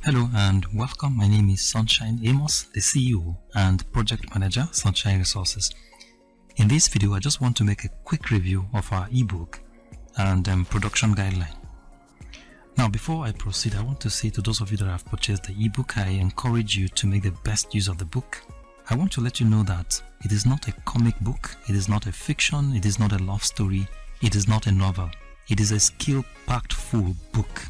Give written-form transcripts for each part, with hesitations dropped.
Hello and welcome. My name is Sunshine Amos, the CEO and Project Manager, Sunshine Resources. In this video, I just want to make a quick review of our ebook and production guideline. Now, before I proceed, I want to say to those of you that have purchased the ebook, I encourage you to make the best use of the book. I want to let you know that it is not a comic book, it is not a fiction, it is not a love story, it is not a novel. It is a skill-packed full book.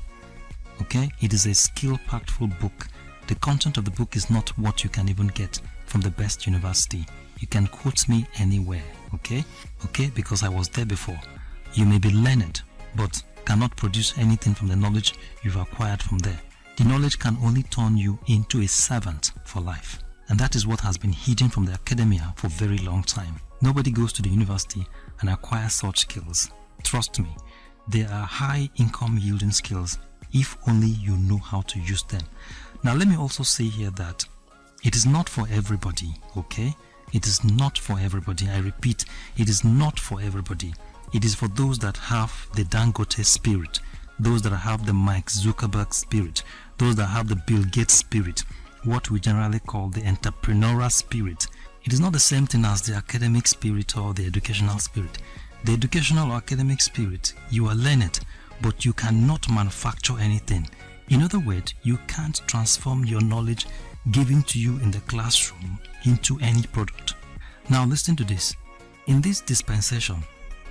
Okay, it is a skill-packed full book. The content of the book is not what you can even get from the best university. You can quote me anywhere, okay, because I was there before. You may be learned, but cannot produce anything from the knowledge you've acquired from there. The knowledge can only turn you into a servant for life. And that is what has been hidden from the academia for a very long time. Nobody goes to the university and acquires such skills. Trust me, they are high income yielding skills if only you know how to use them. Now let me also say here that it is not for everybody, okay? It is not for everybody. I repeat, it is not for everybody. It is for those that have the Dangote spirit, those that have the Mark Zuckerberg spirit, those that have the Bill Gates spirit, what we generally call the entrepreneurial spirit. It is not the same thing as the academic spirit or the educational spirit. The educational or academic spirit, you are learned, but you cannot manufacture anything. In other words, you can't transform your knowledge given to you in the classroom into any product. Now listen to this. In this dispensation,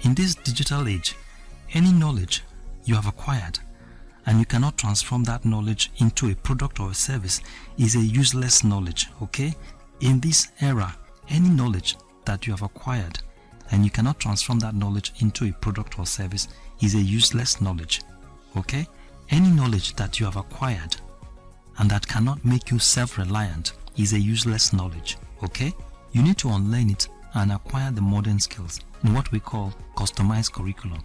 in this digital age, any knowledge you have acquired and you cannot transform that knowledge into a product or a service is a useless knowledge, okay? In this era, any knowledge that you have acquired and you cannot transform that knowledge into a product or service is a useless knowledge, okay? Any knowledge that you have acquired and that cannot make you self-reliant is a useless knowledge, okay? You need to unlearn it and acquire the modern skills in what we call customized curriculum.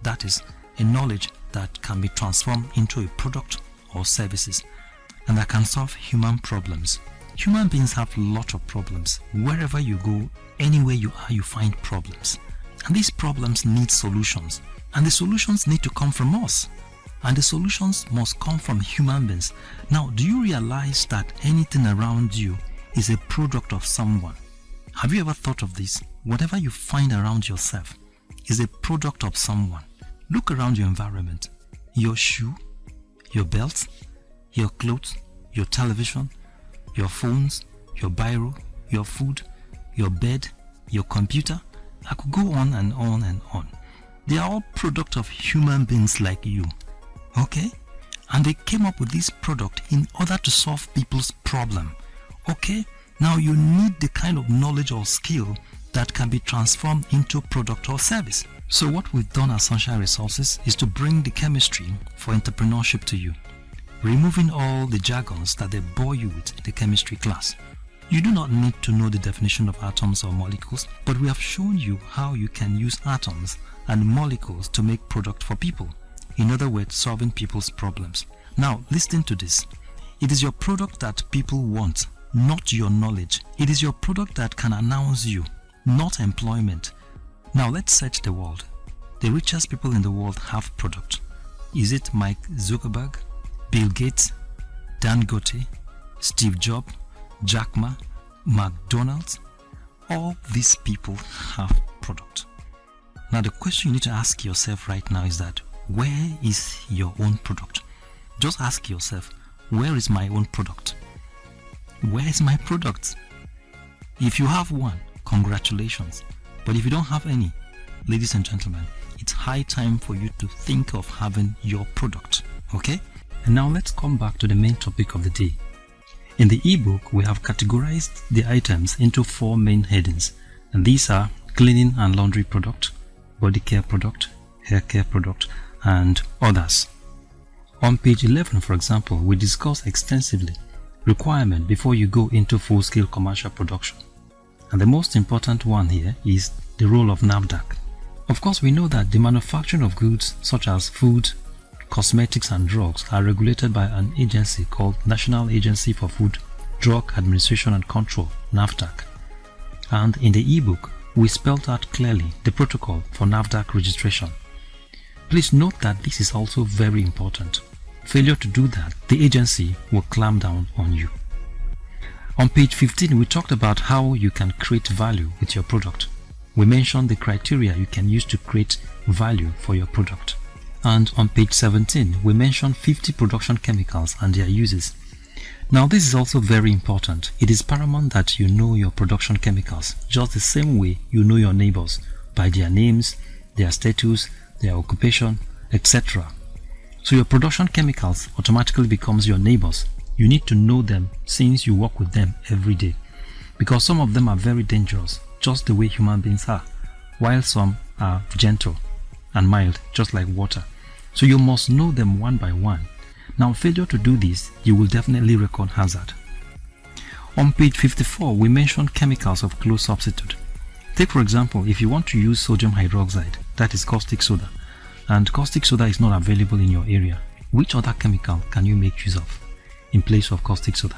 That is a knowledge that can be transformed into a product or services and that can solve human problems. Human beings have a lot of problems. Wherever you go, anywhere you are, you find problems. And these problems need solutions. And the solutions need to come from us. And the solutions must come from human beings. Now, do you realize that anything around you is a product of someone? Have you ever thought of this? Whatever you find around yourself is a product of someone. Look around your environment. Your shoe, your belt, your clothes, your television, your phones, your biro, your food, your bed, your computer. I could go on and on and on. They are all product of human beings like you, okay? And they came up with this product in order to solve people's problem, okay? Now you need the kind of knowledge or skill that can be transformed into product or service. So what we've done at Sunshine Resources is to bring the chemistry for entrepreneurship to you, removing all the jargons that they bore you with in the chemistry class. You do not need to know the definition of atoms or molecules, but we have shown you how you can use atoms and molecules to make product for people. In other words, solving people's problems. Now, listen to this. It is your product that people want, not your knowledge. It is your product that can announce you, not employment. Now, let's search the world. The richest people in the world have product. Is it Mark Zuckerberg, Bill Gates, Dangote, Steve Jobs, Jack Ma, McDonald's? All these people have product. Now the question you need to ask yourself right now is that, where is your own product? Just ask yourself, where is my own product? Where is my product? If you have one, congratulations. But if you don't have any, ladies and gentlemen, it's high time for you to think of having your product, okay? And now let's come back to the main topic of the day. In the ebook, we have categorized the items into 4 main headings, and these are cleaning and laundry product, body care product, hair care product, and others. On page 11, for example, we discuss extensively requirement before you go into full-scale commercial production. And the most important one here is the role of NAFDAC. Of course, we know that the manufacturing of goods such as food, cosmetics and drugs are regulated by an agency called National Agency for Food, Drug Administration and Control, NAFDAC. And in the ebook, we spelled out clearly the protocol for NAFDAC registration. Please note that this is also very important. Failure to do that, the agency will clamp down on you. On page 15, we talked about how you can create value with your product. We mentioned the criteria you can use to create value for your product. And on page 17, we mentioned 50 production chemicals and their uses. Now this is also very important. It is paramount that you know your production chemicals, just the same way you know your neighbors, by their names, their status, their occupation, etc. So your production chemicals automatically becomes your neighbors. You need to know them since you work with them every day, because some of them are very dangerous, just the way human beings are, while some are gentle and mild, just like water. So you must know them one by one. Now, failure to do this, you will definitely record hazard. On page 54, we mentioned chemicals of close substitute. Take for example, if you want to use sodium hydroxide, that is caustic soda, and caustic soda is not available in your area, which other chemical can you make use of in place of caustic soda?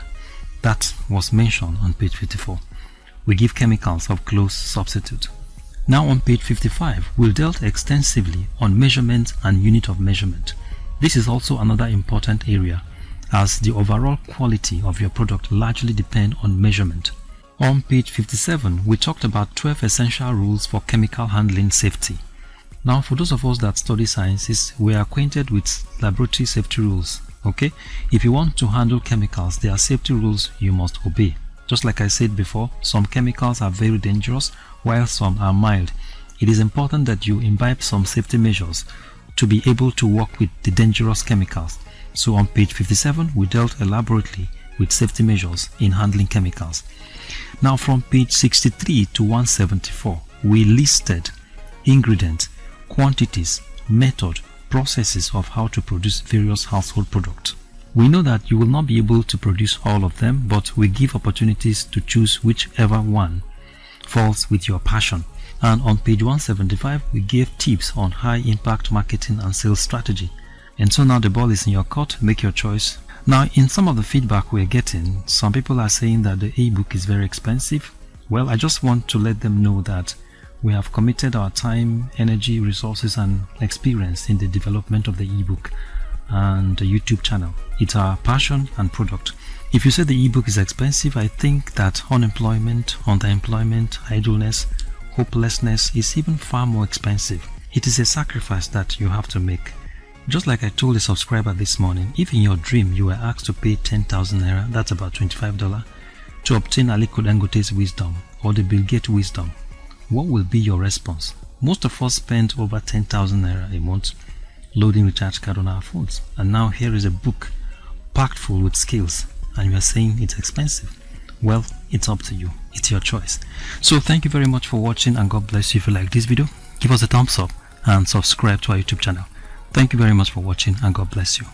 That was mentioned on page 54. We give chemicals of close substitute. Now on page 55, we'll dealt extensively on measurement and unit of measurement. This is also another important area, as the overall quality of your product largely depends on measurement. On page 57, we talked about 12 essential rules for chemical handling safety. Now for those of us that study sciences, we are acquainted with laboratory safety rules. Okay, if you want to handle chemicals, there are safety rules you must obey. Just like I said before, some chemicals are very dangerous while some are mild. It is important that you imbibe some safety measures to be able to work with the dangerous chemicals. So on page 57, we dealt elaborately with safety measures in handling chemicals. Now from page 63 to 174, we listed ingredients, quantities, method, processes of how to produce various household products. We know that you will not be able to produce all of them, but we give opportunities to choose whichever one falls with your passion. And on page 175, we gave tips on high impact marketing and sales strategy. And so now the ball is in your court, make your choice. Now in some of the feedback we're getting, some people are saying that the ebook is very expensive. Well, I just want to let them know that we have committed our time, energy, resources and experience in the development of the ebook and the YouTube channel. It's our passion and product. If you say the ebook is expensive, I think that unemployment, underemployment, idleness, hopelessness is even far more expensive. It is a sacrifice that you have to make. Just like I told a subscriber this morning, if in your dream you were asked to pay 10,000 naira, that's about $25, to obtain Aliko Dangote's wisdom or the Bill Gates wisdom, what will be your response? Most of us spend over 10,000 naira a month loading recharge card on our phones, and now here is a book packed full with skills and you are saying it's expensive. Well, it's up to you. It's your choice. So thank you very much for watching, and God bless you. If you like this video, give us a thumbs up and subscribe to our YouTube channel. Thank you very much for watching, and God bless you.